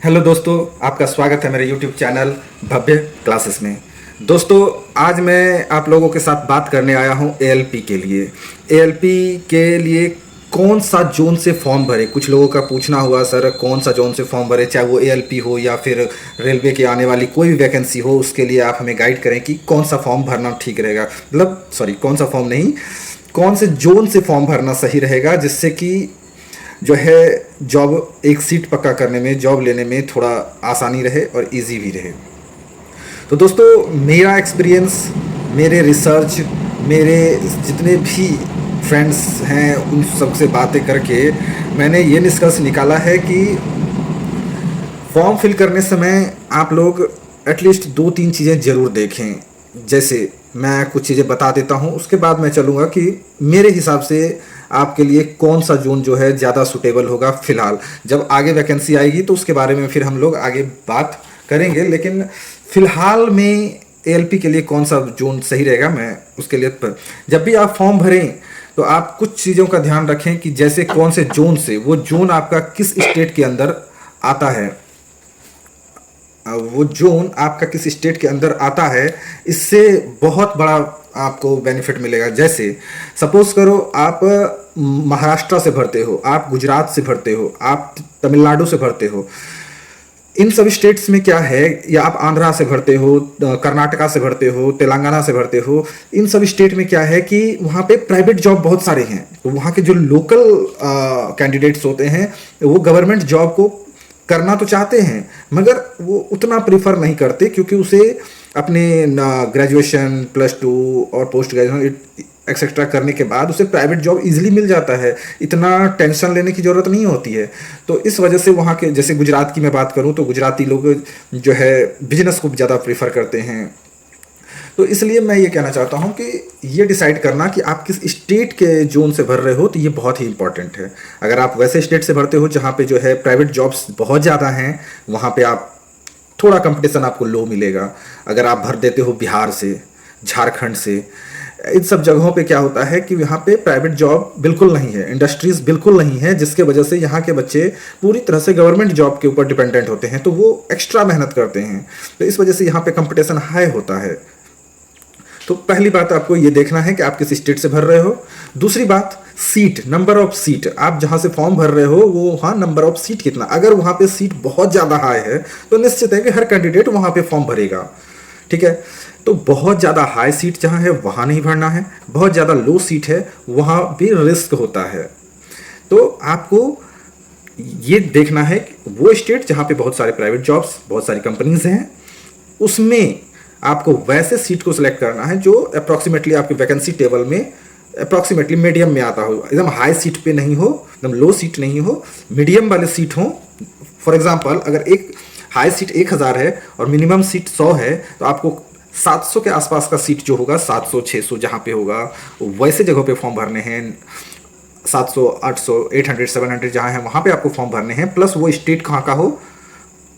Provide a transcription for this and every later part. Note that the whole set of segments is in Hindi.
हेलो दोस्तों, आपका स्वागत है मेरे यूट्यूब चैनल भव्य क्लासेस में। दोस्तों, आज मैं आप लोगों के साथ बात करने आया हूं एएलपी के लिए। एएलपी के लिए कौन सा जोन से फॉर्म भरे। कुछ लोगों का पूछना हुआ, सर कौन सा जोन से फॉर्म भरे, चाहे वो एएलपी हो या फिर रेलवे के आने वाली कोई भी वैकेंसी हो, उसके लिए आप हमें गाइड करें कि कौन सा फॉर्म भरना ठीक रहेगा। मतलब सॉरी, कौन सा फॉर्म नहीं, कौन से जोन से फॉर्म भरना सही रहेगा, जिससे कि जो है जॉब एक सीट पक्का करने में, जॉब लेने में थोड़ा आसानी रहे और इजी भी रहे। तो दोस्तों, मेरा एक्सपीरियंस, मेरे रिसर्च, मेरे जितने भी फ्रेंड्स हैं उन सब से बातें करके मैंने ये निष्कर्ष निकाला है कि फॉर्म फिल करने समय आप लोग एटलीस्ट 2-3 चीज़ें ज़रूर देखें। जैसे मैं कुछ चीज़ें बता देता हूँ, उसके बाद मैं चलूँगा कि मेरे हिसाब से आपके लिए कौन सा जोन जो है ज़्यादा सूटेबल होगा। फ़िलहाल जब आगे वैकेंसी आएगी तो उसके बारे में फिर हम लोग आगे बात करेंगे, लेकिन फ़िलहाल में एएलपी के लिए कौन सा जोन सही रहेगा, मैं उसके लिए जब भी आप फॉर्म भरें तो आप कुछ चीज़ों का ध्यान रखें कि जैसे कौन से जोन से, वो जोन आपका किस स्टेट के अंदर आता है, वो जोन आपका किस स्टेट के अंदर आता है, इससे बहुत बड़ा आपको बेनिफिट मिलेगा। जैसे सपोज करो आप महाराष्ट्र से भरते हो, आप गुजरात से भरते हो, आप तमिलनाडु से भरते हो, इन सब स्टेट्स में क्या है, या आप आंध्रा से भरते हो, कर्नाटका से भरते हो, तेलंगाना से भरते हो, इन सब स्टेट में क्या है कि वहाँ पे प्राइवेट जॉब बहुत सारे हैं। तो वहाँ के जो लोकल कैंडिडेट्स होते हैं वो गवर्नमेंट जॉब को करना तो चाहते हैं, मगर वो उतना प्रीफर नहीं करते, क्योंकि उसे अपने ग्रेजुएशन +2 और पोस्ट ग्रेजुएशन एक्सेट्रा करने के बाद उसे प्राइवेट जॉब इजीली मिल जाता है, इतना टेंशन लेने की ज़रूरत नहीं होती है। तो इस वजह से वहाँ के, जैसे गुजरात की मैं बात करूँ तो गुजराती लोग जो है बिजनेस को ज़्यादा प्रीफर करते हैं। तो इसलिए मैं ये कहना चाहता हूँ कि ये डिसाइड करना कि आप किस स्टेट के जोन से भर रहे हो, तो ये बहुत ही इंपॉर्टेंट है। अगर आप वैसे स्टेट से भरते हो जहाँ पे जो है प्राइवेट जॉब्स बहुत ज़्यादा हैं, वहाँ पे आप थोड़ा कंपटीशन आपको लो मिलेगा। अगर आप भर देते हो बिहार से, झारखंड से, इन सब जगहों पे क्या होता है कि यहाँ पे प्राइवेट जॉब बिल्कुल नहीं है, इंडस्ट्रीज बिल्कुल नहीं है, जिसके वजह से यहाँ के बच्चे पूरी तरह से गवर्नमेंट जॉब के ऊपर डिपेंडेंट होते हैं, तो वो एक्स्ट्रा मेहनत करते हैं। तो इस वजह से यहाँ पे कंपटीशन हाई होता है। तो पहली बात आपको ये देखना है कि आप किस स्टेट से भर रहे हो। दूसरी बात, सीट, नंबर ऑफ सीट, आप जहां से फॉर्म भर रहे हो वो वहाँ नंबर ऑफ सीट कितना। अगर वहां पे सीट बहुत ज़्यादा हाई है तो निश्चित है कि हर कैंडिडेट वहां पे फॉर्म भरेगा, ठीक है। तो बहुत ज़्यादा हाई सीट जहां है वहां नहीं भरना है, बहुत ज़्यादा लो सीट है वहां भी रिस्क होता है। तो आपको ये देखना है कि वो स्टेट जहां पे बहुत सारे प्राइवेट जॉब्स, बहुत सारी कंपनीज हैं, उसमें आपको वैसे सीट को सिलेक्ट करना है जो अप्रॉक्सीमेटली आपके वैकेंसी टेबल में अप्रॉक्सीमेटली मीडियम में आता हो। एकदम हाई सीट पे नहीं हो, एकदम लो सीट नहीं हो, मीडियम वाले सीट हो। फॉर एग्जांपल, अगर एक हाई सीट 1000 है और मिनिमम सीट 100 है, तो आपको 700 के आसपास का सीट जो होगा, 700 600 जहाँ पे होगा, वैसे जगहों पे फॉर्म भरने हैं। 700 800 800 700 जहाँ है वहाँ पे आपको फॉर्म भरने हैं। प्लस वो स्टेट कहाँ का हो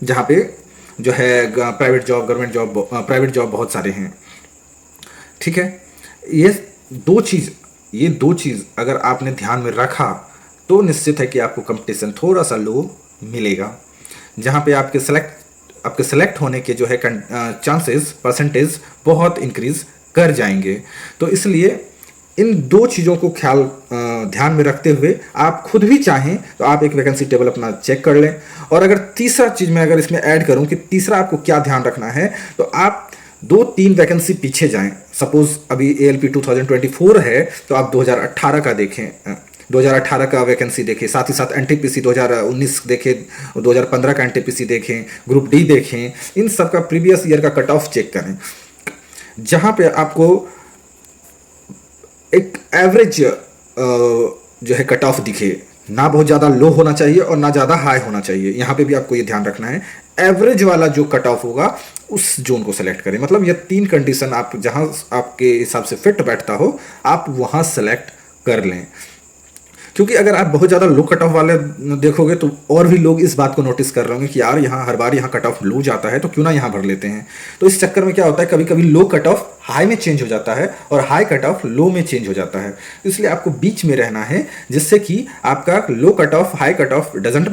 जहाँ पे जो है private job, government job, private job बहुत सारे हैं, ठीक है। ये दो चीज़ अगर आपने ध्यान में रखा तो निश्चित है कि आपको कंपटीशन थोड़ा सा लो मिलेगा, जहाँ पे आपके सेलेक्ट होने के जो है चांसेस, परसेंटेज बहुत इंक्रीज कर जाएंगे। तो इसलिए इन दो चीज़ों को ध्यान में रखते हुए आप खुद भी चाहें तो आप एक वैकेंसी टेबल अपना चेक कर लें। और अगर तीसरा चीज़ मैं अगर इसमें ऐड करूं कि तीसरा आपको क्या ध्यान रखना है, तो आप 2-3 वैकेंसी पीछे जाएं। सपोज अभी एएलपी 2024 है तो आप 2018 का देखें, 2018 का वैकेंसी देखें, साथ ही साथ एनटीपीसी 2019 देखें, 2015 का एनटीपीसी देखें, ग्रुप डी देखें। इन सब का प्रीवियस ईयर का कट ऑफ चेक करें, जहाँ पे आपको एक एवरेज जो है कट ऑफ दिखे। ना बहुत ज़्यादा लो होना चाहिए और ना ज़्यादा हाई होना चाहिए। यहाँ पे भी आपको ये ध्यान रखना है, एवरेज वाला जो कट ऑफ होगा उस जोन को सेलेक्ट करें। मतलब ये 3 कंडीशन आप जहाँ आपके हिसाब से फिट बैठता हो, आप वहाँ सेलेक्ट कर लें। क्योंकि अगर आप बहुत ज़्यादा लो कट ऑफ वाले देखोगे तो और भी लोग इस बात को नोटिस कर रहे होंगे कि यार यहाँ हर बार यहाँ कट ऑफ लो जाता है तो क्यों ना यहाँ भर लेते हैं। तो इस चक्कर में क्या होता है, कभी कभी लो कट ऑफ हाई में चेंज हो जाता है और हाई कट ऑफ लो में चेंज हो जाता है। तो इसलिए आपको बीच में रहना है, जिससे कि आपका low cut off high cut off doesn't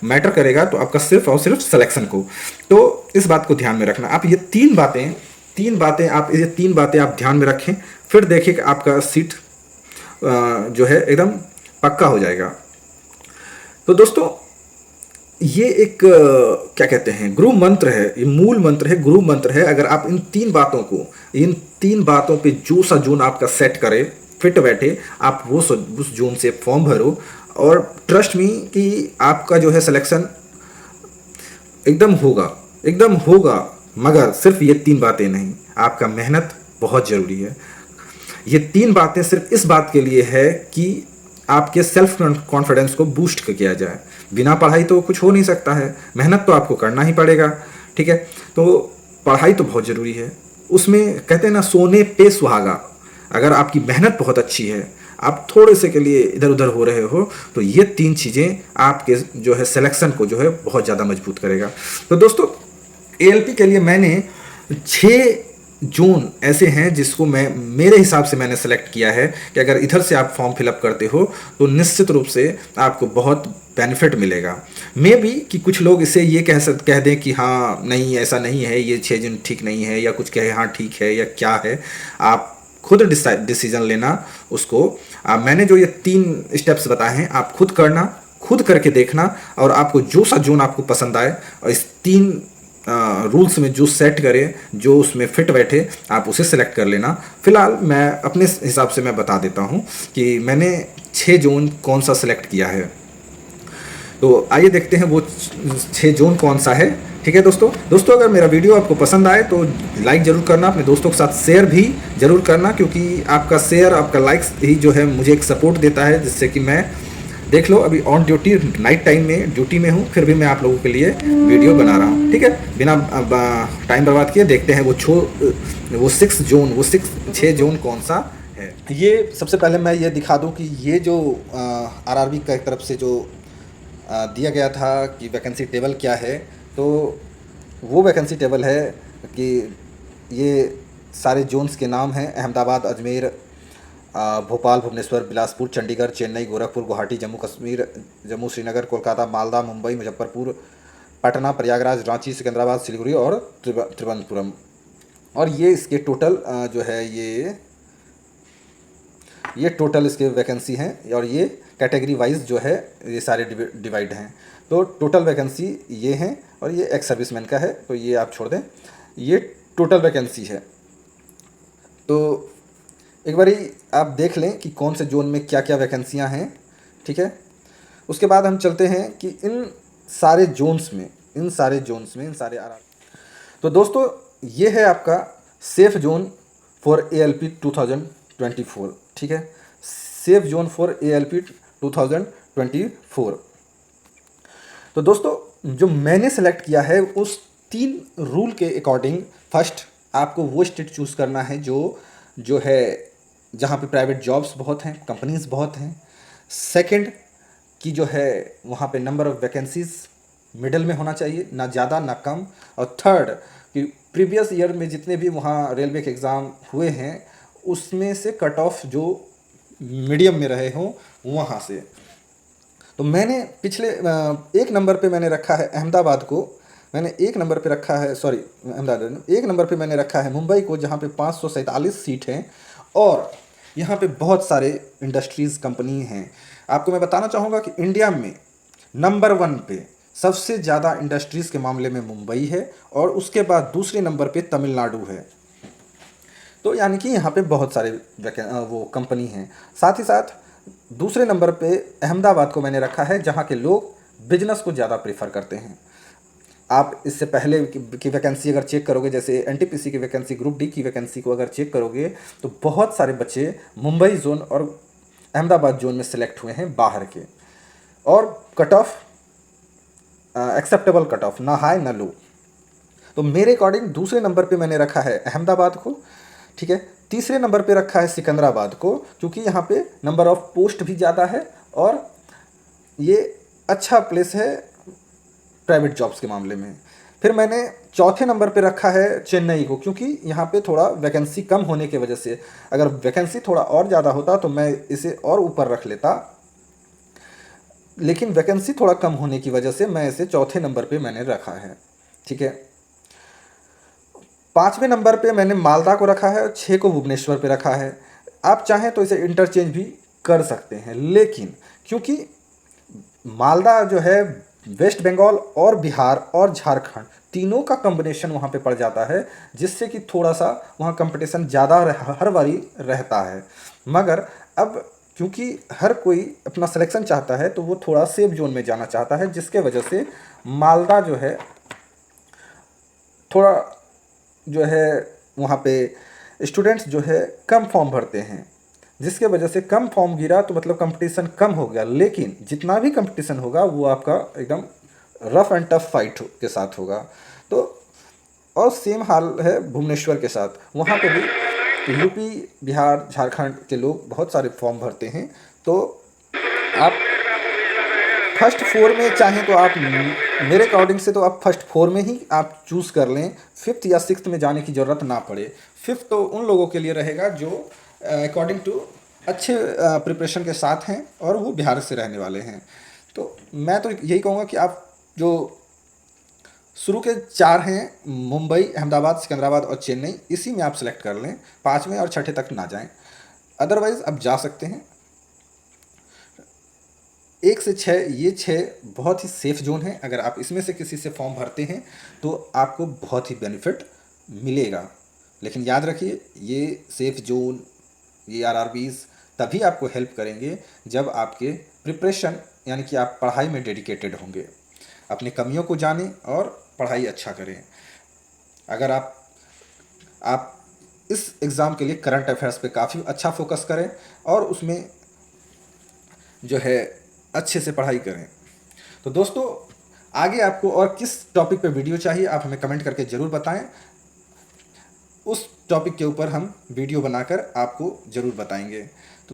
matter करेगा तो आपका सिर्फ और सिर्फ सिलेक्शन को। तो इस बात को ध्यान में रखना। आप ये तीन बातें आप ध्यान में रखें, फिर देखिए कि आपका सीट जो है एकदम पक्का हो जाएगा। तो दोस्तों ये एक क्या कहते हैं, गुरु मंत्र है, ये मूल मंत्र है, गुरु मंत्र है। अगर आप इन तीन बातों पे जो सा जोन आपका सेट करे, फिट बैठे, आप वो उस जोन से फॉर्म भरो और ट्रस्ट मी कि आपका जो है सिलेक्शन एकदम होगा। मगर सिर्फ ये तीन बातें नहीं, आपका मेहनत बहुत ज़रूरी है। ये तीन बातें सिर्फ इस बात के लिए है कि आपके सेल्फ कॉन्फिडेंस को बूस्ट किया जाए। बिना पढ़ाई तो कुछ हो नहीं सकता है, मेहनत तो आपको करना ही पड़ेगा, ठीक है। तो पढ़ाई तो बहुत ज़रूरी है, उसमें कहते हैं ना सोने पे सुहागा। अगर आपकी मेहनत बहुत अच्छी है, आप थोड़े से के लिए इधर उधर हो रहे हो, तो ये तीन चीज़ें आपके जो है सिलेक्शन को जो है बहुत ज़्यादा मजबूत करेगा। तो दोस्तों एएलपी के लिए मैंने 6 जोन ऐसे हैं जिसको मेरे हिसाब से मैंने सेलेक्ट किया है कि अगर इधर से आप फॉर्म फिलअप करते हो तो निश्चित रूप से आपको बहुत बेनिफिट मिलेगा। मे बी कि कुछ लोग इसे ये कह दें कि हाँ नहीं ऐसा नहीं है, ये 6 जोन ठीक नहीं है, या कुछ कहे हाँ ठीक है या क्या है। आप खुद डिसीजन लेना उसको। मैंने जो ये 3 स्टेप्स बताए हैं आप खुद करना, खुद करके देखना, और आपको जो सा जोन आपको पसंद आए और इस 3 रूल्स में जो सेट करे, जो उसमें फिट बैठे, आप उसे सेलेक्ट कर लेना। फिलहाल मैं अपने हिसाब से मैं बता देता हूँ कि मैंने 6 जोन कौन सा सेलेक्ट किया है। तो आइए देखते हैं वो 6 जोन कौन सा है, ठीक है दोस्तों अगर मेरा वीडियो आपको पसंद आए तो लाइक ज़रूर करना, अपने दोस्तों के साथ शेयर भी ज़रूर करना, क्योंकि आपका शेयर, आपका लाइक्स ही जो है मुझे एक सपोर्ट देता है, जिससे कि मैं देख लो अभी ऑन ड्यूटी नाइट टाइम में ड्यूटी में हूँ, फिर भी मैं आप लोगों के लिए वीडियो बना रहा हूँ, ठीक है। बिना टाइम बर्बाद किए देखते हैं वो 6 जोन कौन सा है। ये सबसे पहले मैं ये दिखा दूँ कि ये जो आरआरबी की तरफ से जो दिया गया था कि वैकेंसी टेबल क्या है, तो वो वैकेंसी टेबल है कि ये सारे जोन्स के नाम हैं: अहमदाबाद, अजमेर, भोपाल, भुवनेश्वर, बिलासपुर, चंडीगढ़, चेन्नई, गोरखपुर, गुवाहाटी, जम्मू कश्मीर, जम्मू श्रीनगर, कोलकाता, मालदा, मुंबई, मुजफ्फरपुर, पटना, प्रयागराज, रांची, सिकंदराबाद, सिलीगुड़ी और त्रिवेंद्रपुरम। और ये इसके टोटल जो है ये टोटल इसके वैकेंसी हैं, और ये कैटेगरी वाइज जो है ये सारे डिवाइड हैं। तो टोटल वैकेंसी ये हैं, और ये एक्स सर्विसमैन का है, तो ये आप छोड़ दें, ये टोटल वैकेंसी है। तो एक बारी आप देख लें कि कौन से जोन में क्या क्या वैकेंसियां हैं, ठीक है। उसके बाद हम चलते हैं कि इन सारे आर। तो दोस्तों ये है आपका सेफ जोन फॉर एएलपी 2024, ठीक है, सेफ जोन फॉर एएलपी 2024। तो दोस्तों जो मैंने सेलेक्ट किया है उस 3 रूल के अकॉर्डिंग, फर्स्ट आपको वो स्टेट चूज़ करना है जो है जहाँ पे प्राइवेट जॉब्स बहुत हैं, कंपनीज बहुत हैं। सेकंड कि जो है वहाँ पे नंबर ऑफ़ वैकेंसीज मिडल में होना चाहिए, ना ज़्यादा ना कम। और थर्ड कि प्रीवियस ईयर में जितने भी वहाँ रेलवे के एग्ज़ाम हुए हैं उसमें से कट ऑफ जो मीडियम में रहे हों वहाँ से। तो मैंने पिछले 1 नंबर पे मैंने रखा है अहमदाबाद को, मैंने 1 नंबर पे रखा है, सॉरी अहमदाबाद 1 नंबर पे मैंने रखा है मुंबई को, जहाँ पे 547 सीट हैं और यहाँ पे बहुत सारे इंडस्ट्रीज़ कंपनी हैं। आपको मैं बताना चाहूँगा कि इंडिया में नंबर 1 पे सबसे ज़्यादा इंडस्ट्रीज़ के मामले में मुंबई है, और उसके बाद दूसरे नंबर पे तमिलनाडु है। तो यानी कि यहाँ पे बहुत सारे वो कंपनी हैं। साथ ही साथ दूसरे नंबर पे अहमदाबाद को मैंने रखा है, जहाँ के लोग बिजनेस को ज़्यादा प्रेफर करते हैं। आप इससे पहले की वैकेंसी अगर चेक करोगे, जैसे एनटीपीसी की वैकेंसी, ग्रुप डी की वैकेंसी को अगर चेक करोगे, तो बहुत सारे बच्चे मुंबई जोन और अहमदाबाद जोन में सिलेक्ट हुए हैं बाहर के, और cut off acceptable cut off, ना हाई ना लो। तो मेरे अकॉर्डिंग दूसरे नंबर पे मैंने रखा है अहमदाबाद को, ठीक है। तीसरे नंबर पे रखा है सिकंदराबाद को, क्योंकि यहाँ पे नंबर ऑफ़ पोस्ट भी ज़्यादा है और ये अच्छा प्लेस है प्राइवेट जॉब्स के मामले में। फिर मैंने चौथे नंबर पे रखा है चेन्नई को, क्योंकि यहाँ पे थोड़ा वैकेंसी कम होने की वजह से, अगर वैकेंसी थोड़ा और ज़्यादा होता तो मैं इसे और ऊपर रख लेता, लेकिन वैकेंसी थोड़ा कम होने की वजह से मैं इसे चौथे नंबर पे मैंने रखा है। ठीक है, पाँचवें नंबर पे मैंने मालदा को रखा है और 6 को भुवनेश्वर पे रखा है। आप चाहें तो इसे इंटरचेंज भी कर सकते हैं, लेकिन क्योंकि मालदा जो है वेस्ट बंगाल और बिहार और झारखंड तीनों का कॉम्बिनेशन वहाँ पे पड़ जाता है, जिससे कि थोड़ा सा वहाँ कंपटीशन ज़्यादा हर बारी रहता है। मगर अब क्योंकि हर कोई अपना सिलेक्शन चाहता है तो वो थोड़ा सेफ जोन में जाना चाहता है, जिसके वजह से मालदा जो है थोड़ा जो है वहाँ पे स्टूडेंट्स जो है कम फॉर्म भरते हैं, जिसके वजह से कम फॉर्म गिरा तो मतलब कंपटीशन कम हो गया। लेकिन जितना भी कंपटीशन होगा वो आपका एकदम रफ एंड टफ फाइट के साथ होगा। तो और सेम हाल है भुवनेश्वर के साथ, वहाँ पे भी यूपी बिहार झारखंड के लोग बहुत सारे फॉर्म भरते हैं। तो आप फर्स्ट 4 में चाहें तो आप, मेरे अकॉर्डिंग से तो आप फर्स्ट 4 में ही आप चूज़ कर लें, फिफ्थ या सिक्स्थ में जाने की ज़रूरत ना पड़े। फिफ्थ तो उन लोगों के लिए रहेगा जो अकॉर्डिंग टू अच्छे प्रिपरेशन के साथ हैं और वो बिहार से रहने वाले हैं। तो मैं तो यही कहूँगा कि आप जो शुरू के 4 हैं मुंबई, अहमदाबाद, सिकंदराबाद और चेन्नई, इसी में आप सेलेक्ट कर लें, 5वें और 6ठे तक ना जाएं। अदरवाइज़ आप जा सकते हैं 1 से 6, ये 6 बहुत ही सेफ़ जोन है। अगर आप इसमें से किसी से फॉर्म भरते हैं तो आपको बहुत ही बेनिफिट मिलेगा। लेकिन याद रखिए, ये सेफ़ जोन, ये आरआरबीज़ तभी आपको हेल्प करेंगे जब आपके प्रिपरेशन यानी कि आप पढ़ाई में डेडिकेटेड होंगे। अपनी कमियों को जानें और पढ़ाई अच्छा करें। अगर आप इस एग्ज़ाम के लिए करंट अफेयर्स पे काफ़ी अच्छा फोकस करें और उसमें जो है अच्छे से पढ़ाई करें। तो दोस्तों, आगे आपको और किस टॉपिक पे वीडियो चाहिए आप हमें कमेंट करके ज़रूर बताएं। उस टॉपिक के ऊपर हम वीडियो बनाकर आपको ज़रूर बताएंगे।